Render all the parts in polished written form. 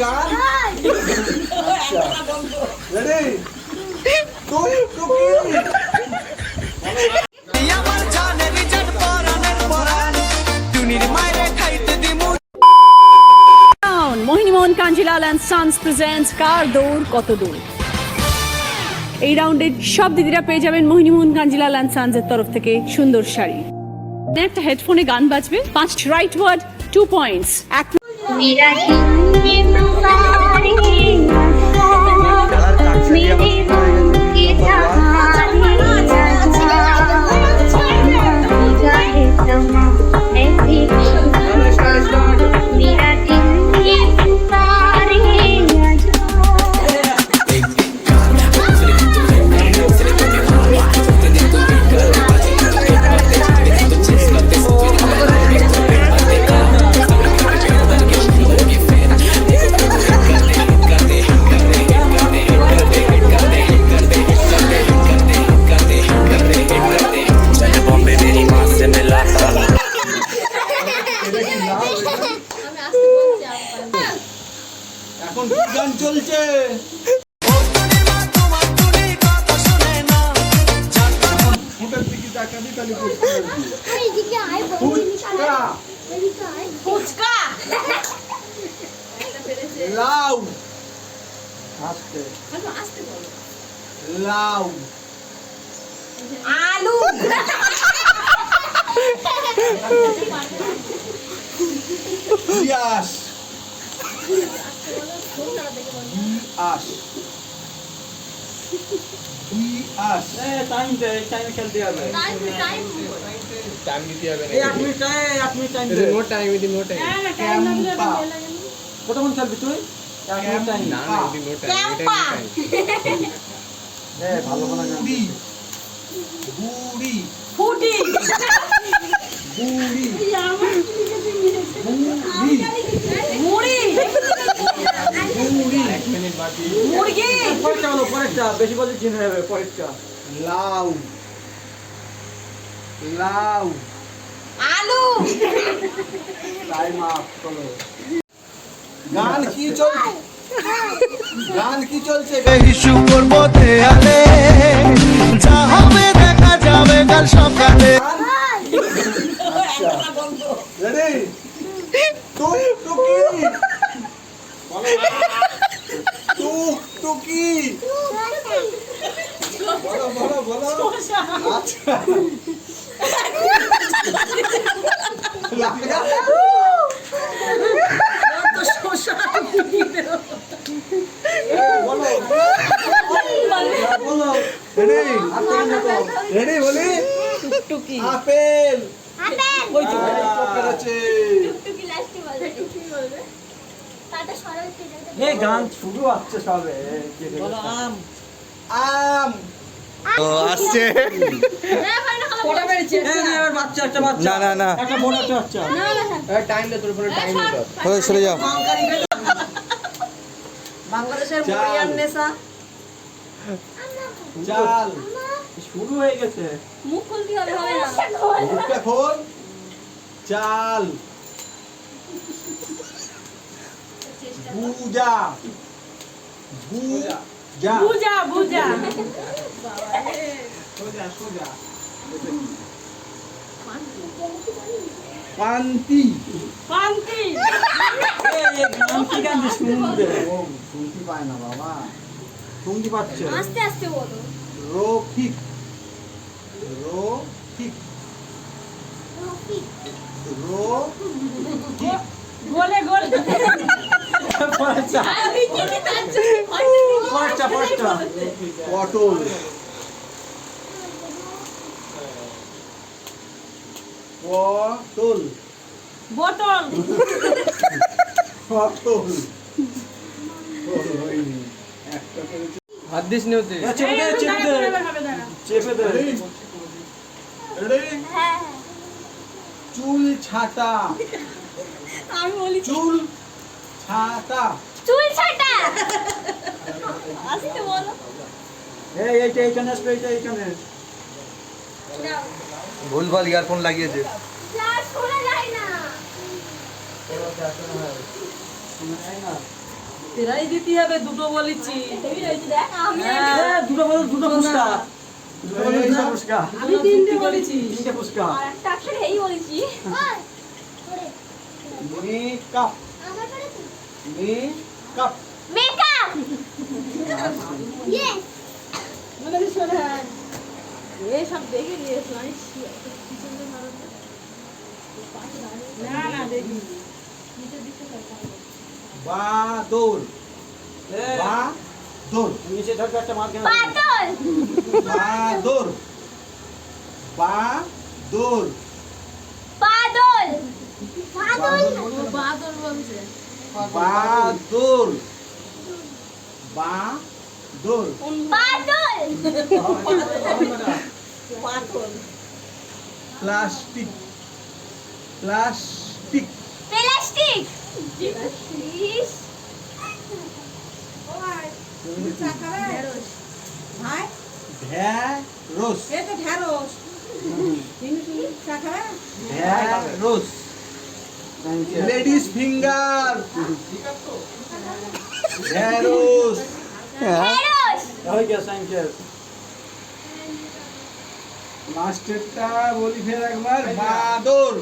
গান রেডি তুই টুকি আমার জানের জান পরানের পরান টুনির মাইরে খাইতে দিমু Mohinimohan Kanjilal and sons presents কার দৌড় কত দূর। এই রাউন্ডে সব দিদিরা পেয়ে যাবেন মোহিনীমোহন কাঞ্জিলাল অ্যান্ড সন্সের তরফ থেকে সুন্দর শাড়ি। একটা হেডফোনে গান বাজবে, 5 রাইট ওয়ার্ড 2 পয়েন্টস। এখন কি গান চলছে? ফুটের দিকে তাকাবি তাহলে বুঝতে পারবি। ফুচকা লাউ আস্তে লাউ আলু পিয়াস আস পিয়াস টাইম খেলতে হবে। টাইম দিতে হবে না। এই 1 মিনিট টাইম দে। No time with no time. ক্যাম্পা কতক্ষণ খেলবি তুই? 1 মিনিট টাইম না না উইথ নো টাইম। এটা টাইম। ভালো বানা গান। বুড়ি বুড়ি ফুটি বুড়ি মুড়ি বুড়ি 1 মিনিট বাকি। মুরগি পরেরটা বলো, পরেরটা বেশি বলে চিন হবে পরেরটা। লাউ লাউ আলু টাইম আপ চলো। গান কি চলছে? গান কি চলছে? ইস্যু করব দেয়ালে যা হবে দেখা যাবে কাল সকালে। আচ্ছা রেডি তুই টুকি তুক টুকি বলো বলো বলো। আচ্ছা লাগা বলো বলো রেডি রেডি বলি টুকটুকি আপেল ওই তো পকেটেছে এই গান শুরু হচ্ছে সবে। বলো আম। আম ও আসছে কটা বেরিয়েছে এই নে এবার বাচ্চা একটা বাচ্চা। না, না, না। একটা বড় একটা বাচ্চা। টাইম দে তোর উপরে টাইম দে। ওই সরে যাও। বাংলাদেশের চাল। মরিয়ান নেশা চাল শুরু হয়ে গেছে। মুখ খুলতে হবে হবে না মুখটা খোল চাল বুজা বুজা বুজা বুজা সোজা সোজা পান্তি পান্তি এই গান কি গান শুনতে? ও শুনতে পায় না বাবা। শুনতে পাচ্ছে। আস্তে আস্তে বলো রফিক রফিক রফিক গোলে গোল পরেরটা পরেরটা পরেরটা। পটল পটল বোতল পটল হয়নি একটা করেছি। হাত দিস নি ওতে। চেপে দে চেপে দে চেপে দে। রেডি চুল ছাটা আমি বলি চুল ছাটা চুল ছাটা আস্তে বলো এই এইটা এইখানে আসবে, এইটা এইখানে। ভুলভাল ইয়ারফোন লাগিয়েছে। ক্লাস শোনা যায় না শোনা যায় না। তেরাই দিতে হবে, দুটো বলেছি। আমি দুটো বলো, দুটো ফুচকা। দুটো বলো, দুটো ফুচকা। আমি তিনটে বলেছি। তিনটে ফুচকা। আর একটা অক্ষরে এই বলেছি। মেকআপ। মেকআপ। মেকআপ। মানে শোনা। এই সব দেখে নিয়েছো আমি। না না দেখি। বাদল। বাদল। নিচে ধরবে একটা মার কেন? বাদল। বাদল। বাদল। বাদল। বাদল। বাদল বলছে। বাদল। বাদল। বাদল। প্লাস্টিক। প্লাস্টিক। প্লাস্টিক। ঢেঁড়স। ঢেঁড়স। Ladies finger. ঢেঁড়স। ঢেঁড়স। লাস্টেরটা বলি ফের একবার। বাদল।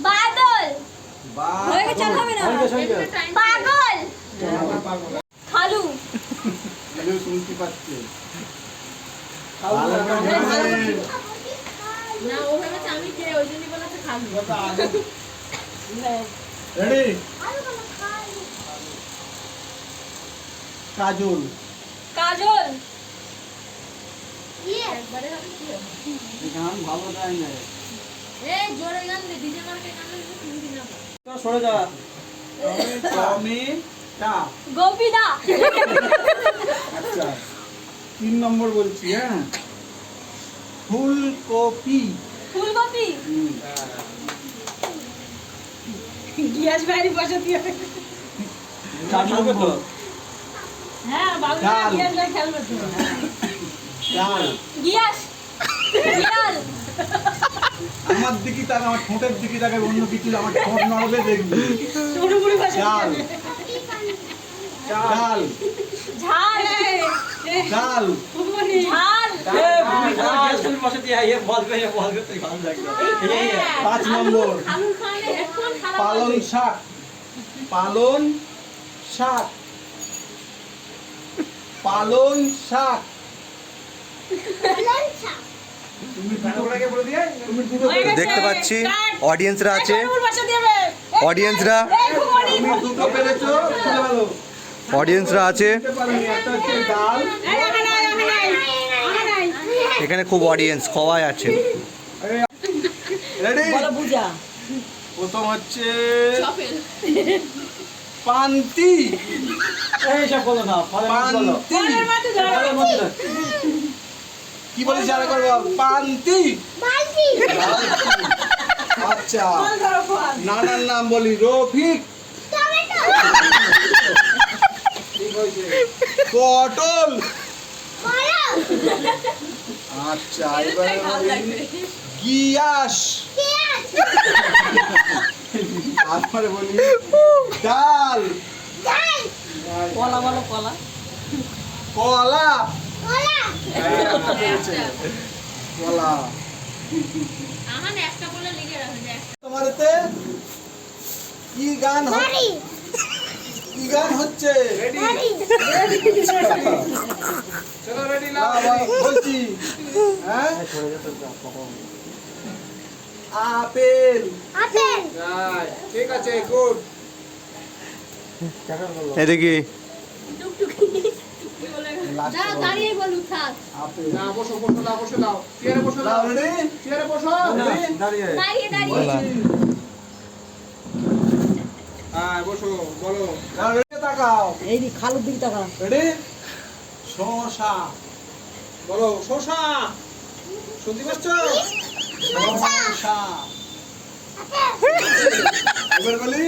বাদল। বাদল। পাগল। খালু। শুনতে পাচ্ছি। না ও ভেবেছে আমি কে, ওই জন্যই বলেছে খালু। রেডি? কাজল। কাজল। গান ভালো গাই না। এই জোরে গান দে, ডিজে মার্কে গান দে, তুমি দিনা। সরে যা। টমেটো। গোপীদা। আচ্ছা 3 নম্বর বলছি, হ্যাঁ। ফুলকপি। ফুলকপি। গ্যাস বাইরে বসাতে হবে। 4 নম্বর। হ্যাঁ বাবু ডাল। গ্যাস বাইরে খেলবে তো। ডাল। গ্যাস। ডাল। আমার দিকে তাক, আমার ঠোঁটের দিকে তাকে, অন্য কিছু আমার ঠোঁট নড়বে দেখবি। পুরোপুরি বসাতে ডাল। হবে। ডাল। ঝাল। ডাল। ঝাল। 5 নম্বর। খালুর খানে হেডফোন খারাপ পালং হবে। শাক। পালং শাক। পালং শাক। তুমি দুটো করে বলে দিয়ে, তুমি দুটো হয়ে গেছে। দেখতে পাচ্ছি অডিয়েন্সরা আছে, পুরোপুরি বসাতে হবে। অডিয়েন্সরা তুমি দুটো পেরেছো, খুলে ভালো। অডিয়েন্সরা আছে বুঝতে পারোনি, একটা হচ্ছে ডাল। এখানে, খুব অডিয়েন্স সবাই আছে। রেডি? বলো বুঝা। প্রথম হচ্ছে পান্তি। এইসব বলো না, পান্তি। কি বলিস আর একবার বল। পান্তি। আচ্ছা নানার নাম বলি। রফিক। পটল। আচ্ছা এবারে বলি গিয়াস। তারপরে বলি ডাল। কলা বলো কলা। কলা। কলা। আহান একটা বলে লিখে রাখেন। তোমারতে কি গান হচ্ছে? কি গান হচ্ছে? চলো রেডি না বলছি, হ্যাঁ। আপেল। ঠিক আছে, গুড। এটা কি? দাও দাঁড়িয়ে বলু থাক। আপেল। না বসো বসো দাও, বসো দাও, চেয়ারে বসো দাও, রেডি? চেয়ারে বসো। দাঁড়িয়ে। দাঁড়িয়ে দাঁড়িয়ে। হ্যাঁ বসো, বলো। রেডি তাকাও। এই দি খালুর দিকে তাকা। রেডি? শসা। বলো শসা। শুনতে পাচ্ছ? শসা। এবার বলি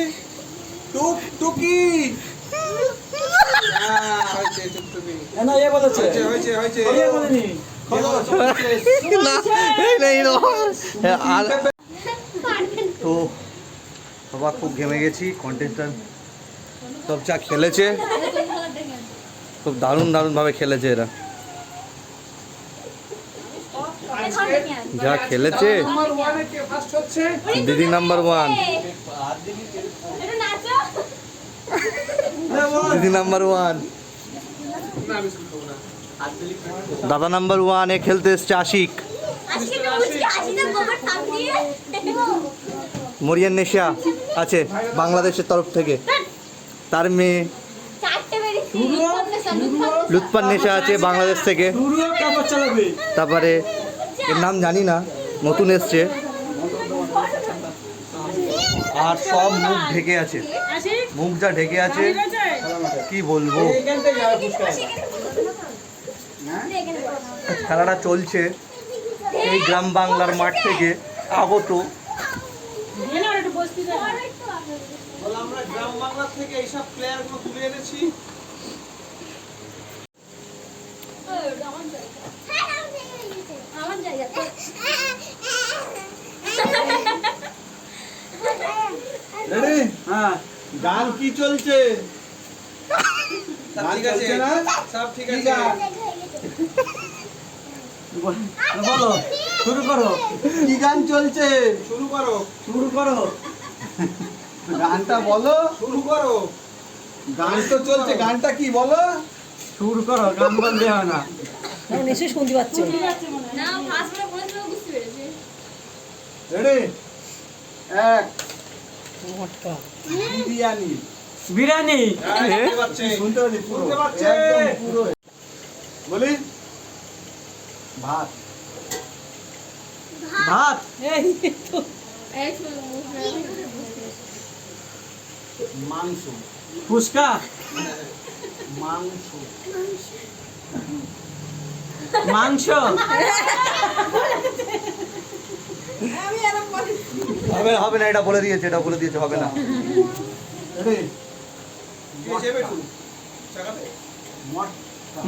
টুকটুকি। হ্যাঁ হয়েছে, টুকটুকি। না এ বলেছে। হয়েছে হয়েছে। এ বলেনি। না এই নেই না। আর তো বাবা খুব ঘেমে গেছি, কন্টেন্টটা সব যা খেলেছে, খুব দারুণ দারুণভাবে খেলেছে এরা, যা খেলেছে। নাম্বার 1 এ কে ফার্স্ট হচ্ছে? দিদি নাম্বার 1, দিদি নাম্বার 1, না আমি শুনবো না। দাদা নাম্বার 1 এ খেলতে এসছে আশিক। মরিয়ান নেশা আছে বাংলাদেশের তরফ থেকে, তার মেয়ে লুৎফান নেশা আছে বাংলাদেশ থেকে। তারপরে এর নাম জানি না, নতুন এসছে, আর সব মুখ ঢেকে আছে, মুখটা ঢেকে আছে, কি বলবো। খেলাটা চলছে এই গ্রাম বাংলার মাঠ থেকে আগত। বল আমরা গ্রাম বাংলা থেকে এইসব প্লেয়ার গুলো তুলে এনেছি। রেডি? হ্যাঁ, গান কি চলছে? সব গান ঠিক আছে চলছে না? সব ঠিক কি আছে। গান? বলো, শুরু করো। কি গান চলছে? শুরু করো শুরু করো। গানটা বলো। শুরু করো। গান তো চলছে, গানটা কি বলো? শুরু করো, গান বলতে হয় না। এখন এসে শুনতে পাচ্ছে রেডি? এক, মটকা বিরিয়ানি। বিরিয়ানি হ্যাঁ, শুনতে পাচ্ছে। শুনতে পাচ্ছি পুরো, শুনতে পাচ্ছে। একদম পুরো। বলি ভাত। ভাত। এই তো মাংস। ফুচকা মাংস। মাংস হবে হবে না, এটা বলে দিয়েছে, এটা বলে দিয়েছে, হবে না। রেডি? কে যাবে তুই? চাকাতে?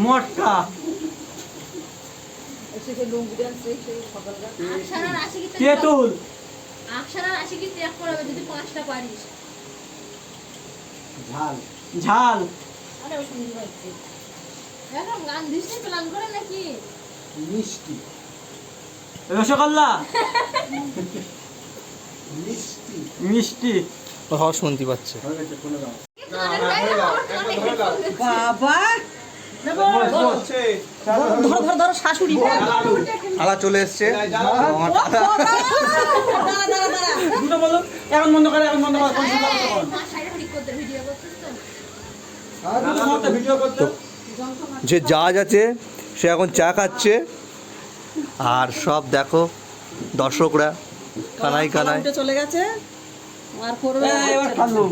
মটকা এসে যে লুঙ্গি ডান্স সেই সকালবেলা তেঁতুল ঝাল। ঝাল মিষ্টি। রসগোল্লা মিষ্টি। মিষ্টি হওয়া শুনতে পাচ্ছে। হয়ে গেছে, খুলে দাও। না, ধরে দাও, একবার ধরে দাও। বাবা হচ্ছে। ধরো ধরো ধরো শাশুড়ি থালা চলে এসছে। আমার দাঁড়া দাঁড়া দাঁড়া দুটো বলো, এখন বন্ধ করে, এখন বন্ধ করে, ভিডিও করতে। যে জাজ আছে সে এখন চা খাচ্ছে, আর সব দেখো দর্শকরা কানাই কানাই। চলে গেছে আর করবে এবার খাবো।